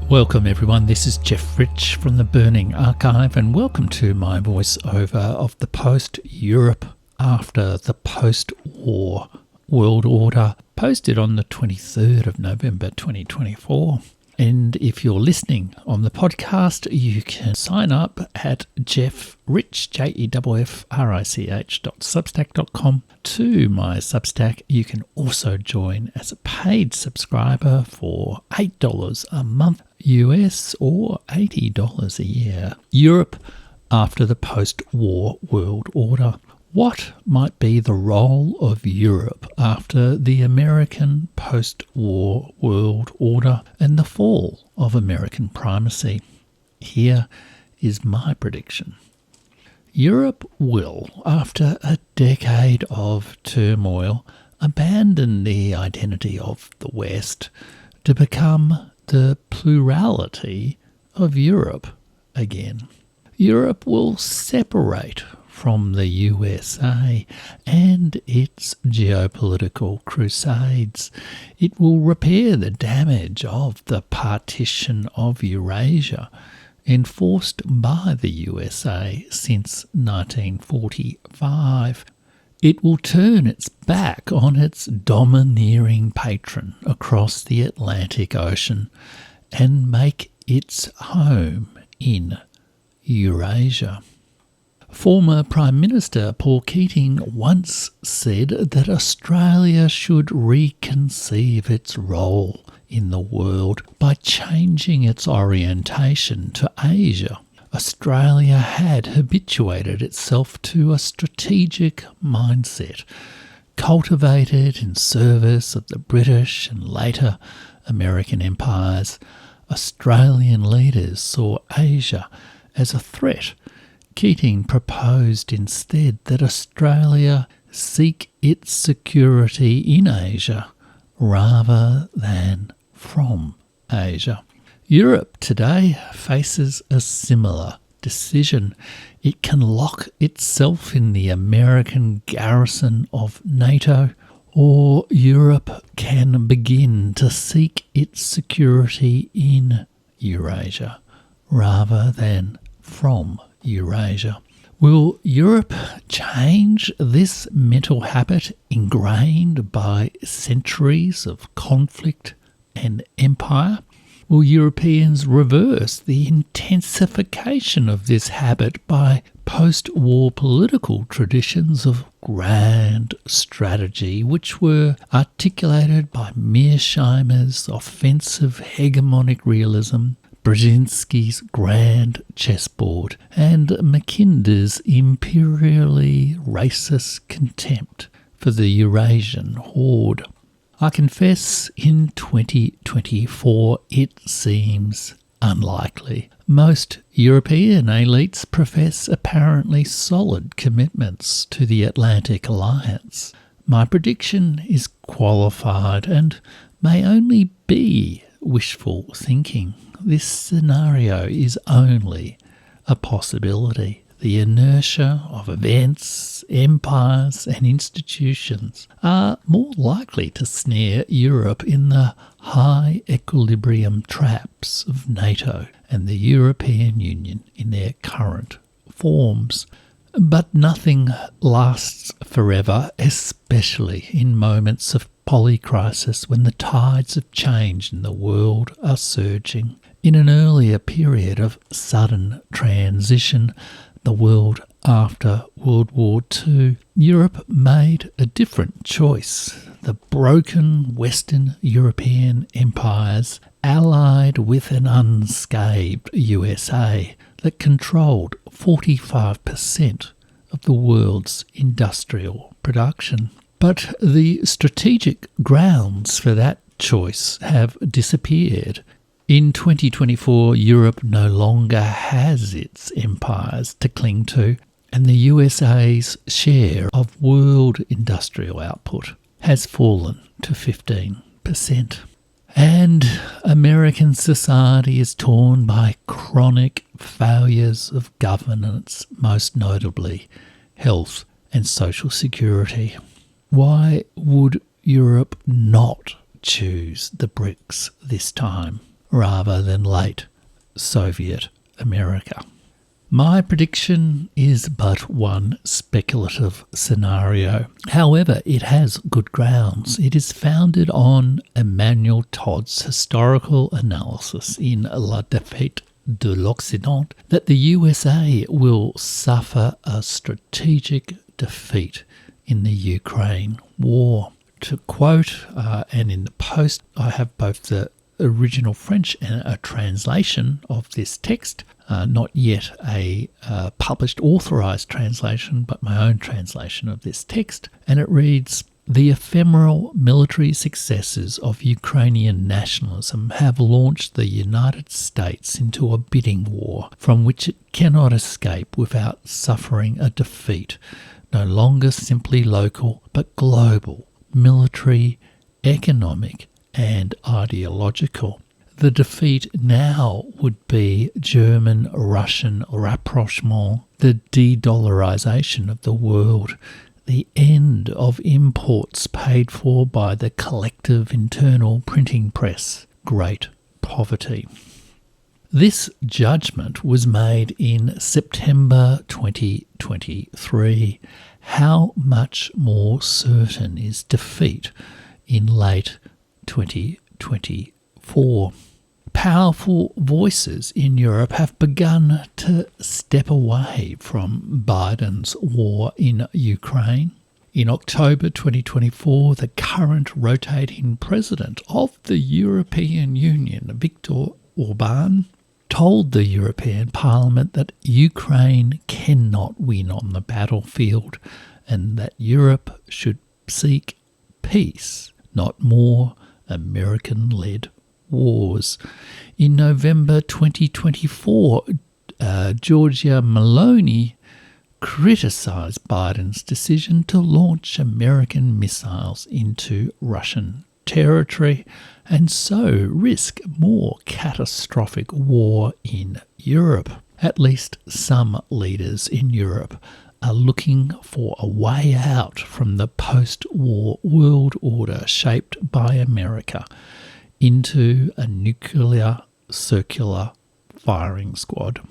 Welcome everyone, this is Jeff Rich from the Burning Archive, and welcome to my voiceover of the post-Europe after the post-war world order, posted on the 23rd of November 2024. And if you're listening on the podcast, you can sign up at jeffrich, jeffrich.substack.com. To my Substack, you can also join as a paid subscriber for $8 a month US or $80 a year. Europe after the post-war world order. What might be the role of Europe after the American post-war world order and the fall of American primacy? Here is my prediction. Europe will, after a decade of turmoil, abandon the identity of the West to become the plurality of Europe again. Europe will separate from the USA and its geopolitical crusades. It will repair the damage of the partition of Eurasia, enforced by the USA since 1945. It will turn its back on its domineering patron across the Atlantic Ocean and make its home in Eurasia. Former Prime Minister Paul Keating once said that Australia should reconceive its role in the world by changing its orientation to Asia. Australia had habituated itself to a strategic mindset, cultivated in service of the British and later American empires. Australian leaders saw Asia as a threat. Keating proposed instead that Australia seek its security in Asia rather than from Asia. Europe today faces a similar decision. It can lock itself in the American garrison of NATO, or Europe can begin to seek its security in Eurasia rather than from Eurasia. Will Europe change this mental habit ingrained by centuries of conflict and empire? Will Europeans reverse the intensification of this habit by post-war political traditions of grand strategy, which were articulated by Mearsheimer's offensive hegemonic realism, Brzezinski's grand chessboard, and Mackinder's imperially racist contempt for the Eurasian horde? I confess in 2024 it seems unlikely. Most European elites profess apparently solid commitments to the Atlantic Alliance. My prediction is qualified and may only be wishful thinking. This scenario is only a possibility. The inertia of events, empires and institutions are more likely to snare Europe in the high equilibrium traps of NATO and the European Union in their current forms. But nothing lasts forever, especially in moments of polycrisis when the tides of change in the world are surging. In an earlier period of sudden transition, the world after World War II, Europe made a different choice. The broken Western European empires allied with an unscathed USA that controlled 45% of the world's industrial production. But the strategic grounds for that choice have disappeared. In 2024, Europe no longer has its empires to cling to, and the USA's share of world industrial output has fallen to 15%. And American society is torn by chronic failures of governance, most notably health and social security. Why would Europe not choose the BRICS this time, rather than late Soviet America. My prediction is but one speculative scenario. However, it has good grounds. It is founded on Emmanuel Todd's historical analysis in La Défaite de l'Occident that the USA will suffer a strategic defeat in the Ukraine war. To quote, and in the post I have both the original French and a translation of this text, not yet a published authorised translation, but my own translation of this text, and it reads, "The ephemeral military successes of Ukrainian nationalism have launched the United States into a bidding war from which it cannot escape without suffering a defeat, no longer simply local but global, military, economic and ideological. The defeat now would be German-Russian rapprochement, the de-dollarization of the world, the end of imports paid for by the collective internal printing press, great poverty." This judgment was made in September 2023. How much more certain is defeat in late 2024? Powerful voices in Europe have begun to step away from Biden's war in Ukraine. In October 2024, the current rotating president of the European Union, Viktor Orban, told the European Parliament that Ukraine cannot win on the battlefield and that Europe should seek peace, not more American-led wars. In November 2024, Giorgia Meloni criticised Biden's decision to launch American missiles into Russian territory and so risk more catastrophic war in Europe. At least some leaders in Europe are looking for a way out from the post-war world order shaped by America into a nuclear circular firing squad.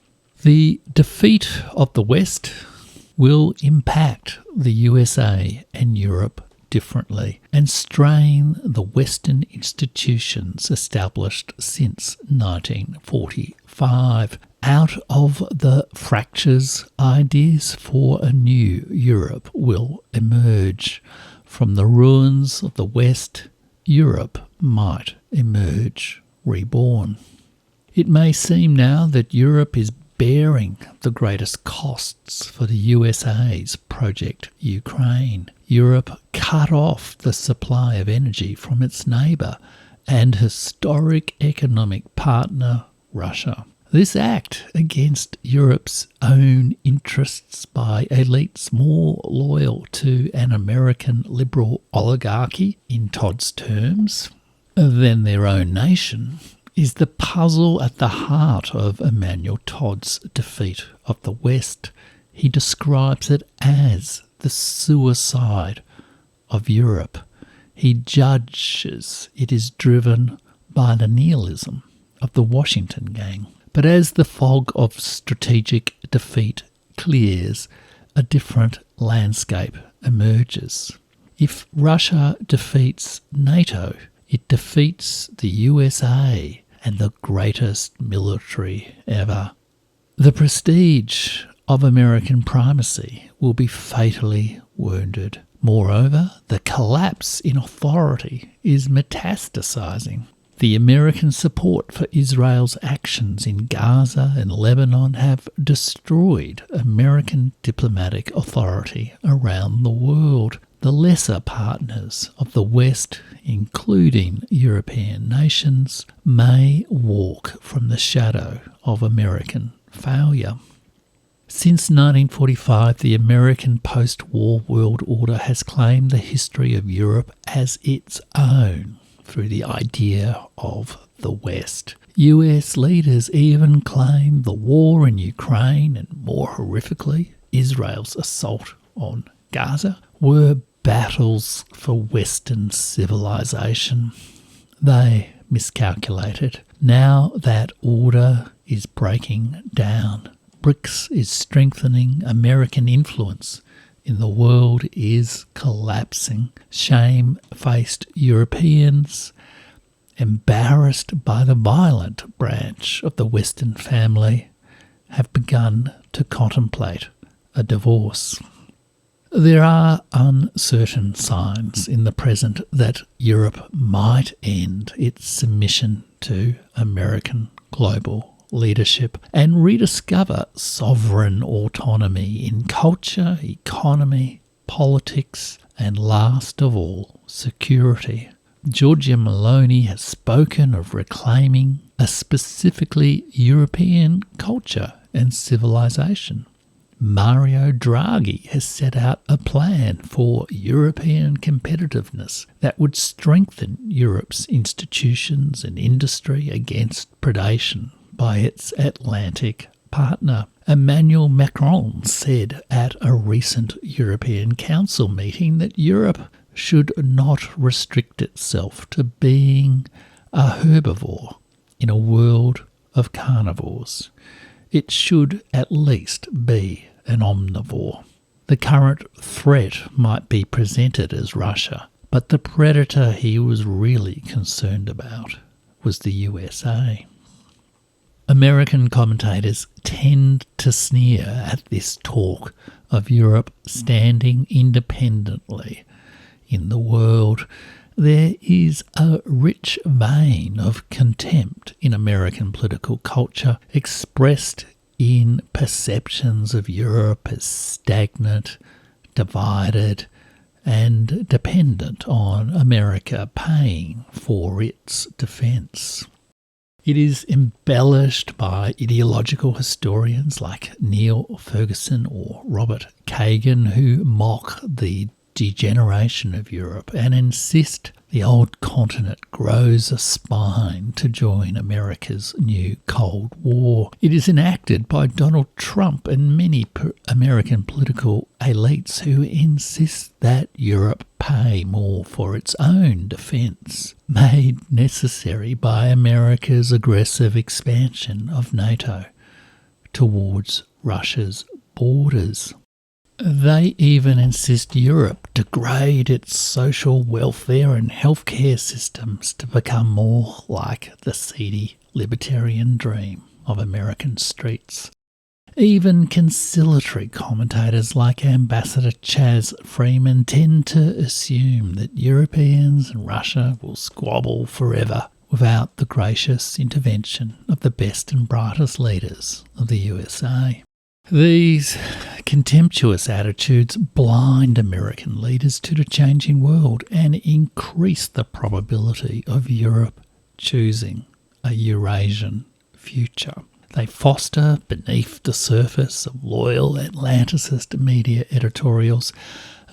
The defeat of the West will impact the USA and Europe differently and strain the Western institutions established since 1945. Out of the fractures, ideas for a new Europe will emerge. From the ruins of the West, Europe might emerge reborn. It may seem now that Europe is bearing the greatest costs for the USA's Project Ukraine. Europe cut off the supply of energy from its neighbour and historic economic partner, Russia. This act against Europe's own interests by elites more loyal to an American liberal oligarchy, in Todd's terms, than their own nation, is the puzzle at the heart of Emmanuel Todd's defeat of the West. He describes it as the suicide of Europe. He judges it is driven by the nihilism of the Washington gang. But as the fog of strategic defeat clears, a different landscape emerges. If Russia defeats NATO, it defeats the USA and the greatest military ever. The prestige of American primacy will be fatally wounded. Moreover, the collapse in authority is metastasizing. The American support for Israel's actions in Gaza and Lebanon have destroyed American diplomatic authority around the world. The lesser partners of the West, including European nations, may walk from the shadow of American failure. Since 1945, the American post-war world order has claimed the history of Europe as its own through the idea of the West. US leaders even claim the war in Ukraine and, more horrifically, Israel's assault on Gaza were battles for Western civilization. They miscalculated. Now that order is breaking down. BRICS is strengthening. American influence in the world is collapsing. Shame-faced Europeans, embarrassed by the violent branch of the Western family, have begun to contemplate a divorce. There are uncertain signs in the present that Europe might end its submission to American global leadership and rediscover sovereign autonomy in culture, economy, politics, and last of all, security. Giorgia Meloni has spoken of reclaiming a specifically European culture and civilization. Mario Draghi has set out a plan for European competitiveness that would strengthen Europe's institutions and industry against predation by its Atlantic partner. Emmanuel Macron said at a recent European Council meeting that Europe should not restrict itself to being a herbivore in a world of carnivores. It should at least be an omnivore. The current threat might be presented as Russia, but the predator he was really concerned about was the USA. American commentators tend to sneer at this talk of Europe standing independently in the world. There is a rich vein of contempt in American political culture expressed in perceptions of Europe as stagnant, divided, and dependent on America paying for its defence. It is embellished by ideological historians like Neil Ferguson or Robert Kagan, who mock the degeneration of Europe and insist the old continent grows a spine to join America's new Cold War. It is enacted by Donald Trump and many American political elites who insist that Europe pay more for its own defence, made necessary by America's aggressive expansion of NATO towards Russia's borders. They even insist Europe degrade its social welfare and healthcare systems to become more like the seedy libertarian dream of American streets. Even conciliatory commentators like Ambassador Chaz Freeman tend to assume that Europeans and Russia will squabble forever without the gracious intervention of the best and brightest leaders of the USA. These contemptuous attitudes blind American leaders to the changing world and increase the probability of Europe choosing a Eurasian future. They foster, beneath the surface of loyal Atlanticist media editorials,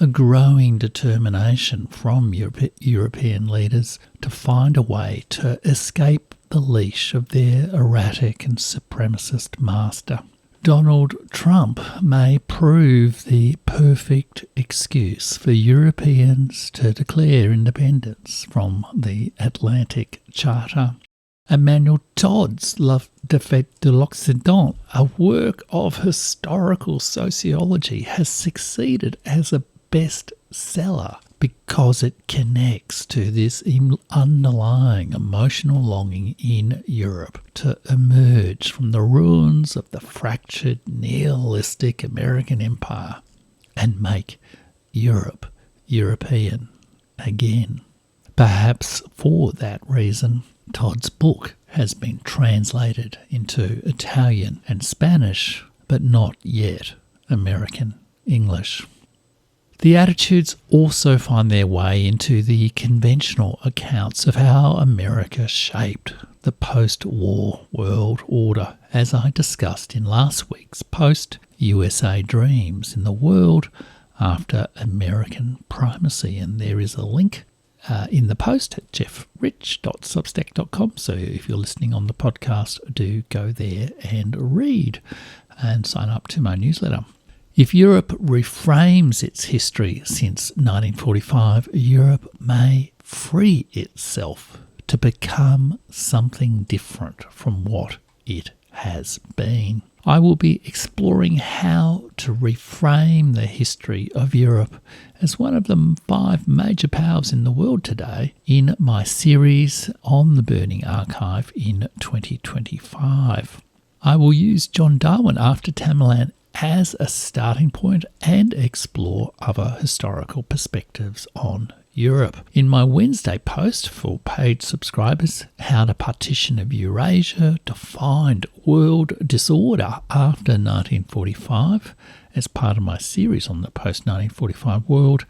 a growing determination from European leaders to find a way to escape the leash of their erratic and supremacist master. Donald Trump may prove the perfect excuse for Europeans to declare independence from the Atlantic Charter. Emmanuel Todd's La Défaite de l'Occident, a work of historical sociology, has succeeded as a bestseller because it connects to this underlying emotional longing in Europe to emerge from the ruins of the fractured nihilistic American empire and make Europe European again. Perhaps for that reason, Todd's book has been translated into Italian and Spanish, but not yet American English. The attitudes also find their way into the conventional accounts of how America shaped the post-war world order, as I discussed in last week's post, USA Dreams in the World After American Primacy. And there is a link in the post at jeffrich.substack.com. So if you're listening on the podcast, do go there and read and sign up to my newsletter. If Europe reframes its history since 1945, Europe may free itself to become something different from what it has been. I will be exploring how to reframe the history of Europe as one of the 5 major powers in the world today in my series on the Burning Archive in 2025. I will use John Darwin after Tamerlan as a starting point and explore other historical perspectives on Europe. In my Wednesday post for paid subscribers, How to Partition of Eurasia, Defined World Disorder After 1945, as part of my series on the post-1945 world,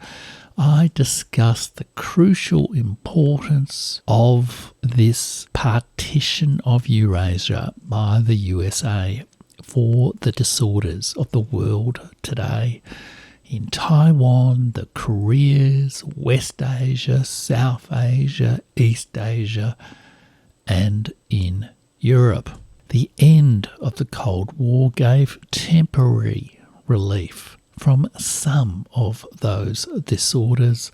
I discussed the crucial importance of this partition of Eurasia by the USA for the disorders of the world today. In Taiwan, the Koreas, West Asia, South Asia, East Asia, and in Europe. The end of the Cold War gave temporary relief from some of those disorders.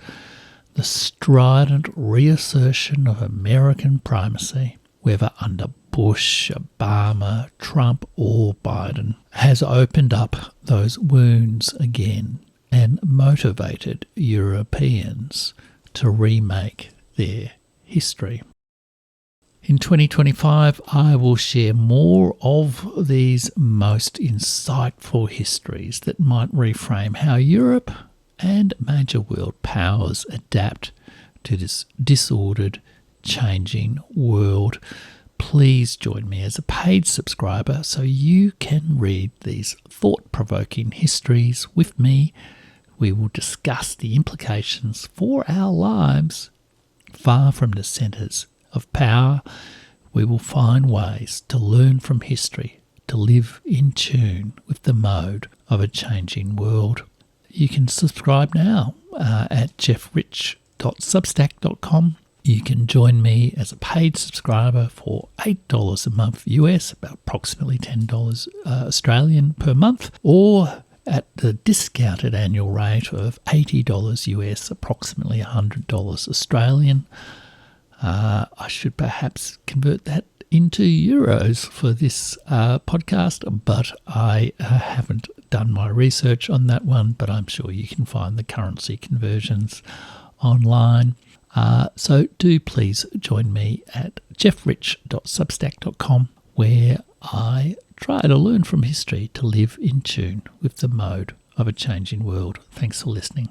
The strident reassertion of American primacy, whether under Bush, Obama, Trump or Biden, has opened up those wounds again and motivated Europeans to remake their history. In 2025, I will share more of these most insightful histories that might reframe how Europe and major world powers adapt to this disordered, changing world. Please join me as a paid subscriber so you can read these thought-provoking histories with me. We will discuss the implications for our lives far from the centres of power. We will find ways to learn from history, to live in tune with the mode of a changing world. You can subscribe now at jeffrich.substack.com. You can join me as a paid subscriber for $8 a month US, about approximately $10 Australian per month, or at the discounted annual rate of $80 US, approximately $100 Australian. I should perhaps convert that into euros for this podcast, but I haven't done my research on that one, but I'm sure you can find the currency conversions online. So do please join me at jeffrich.substack.com, where I try to learn from history to live in tune with the mode of a changing world. Thanks for listening.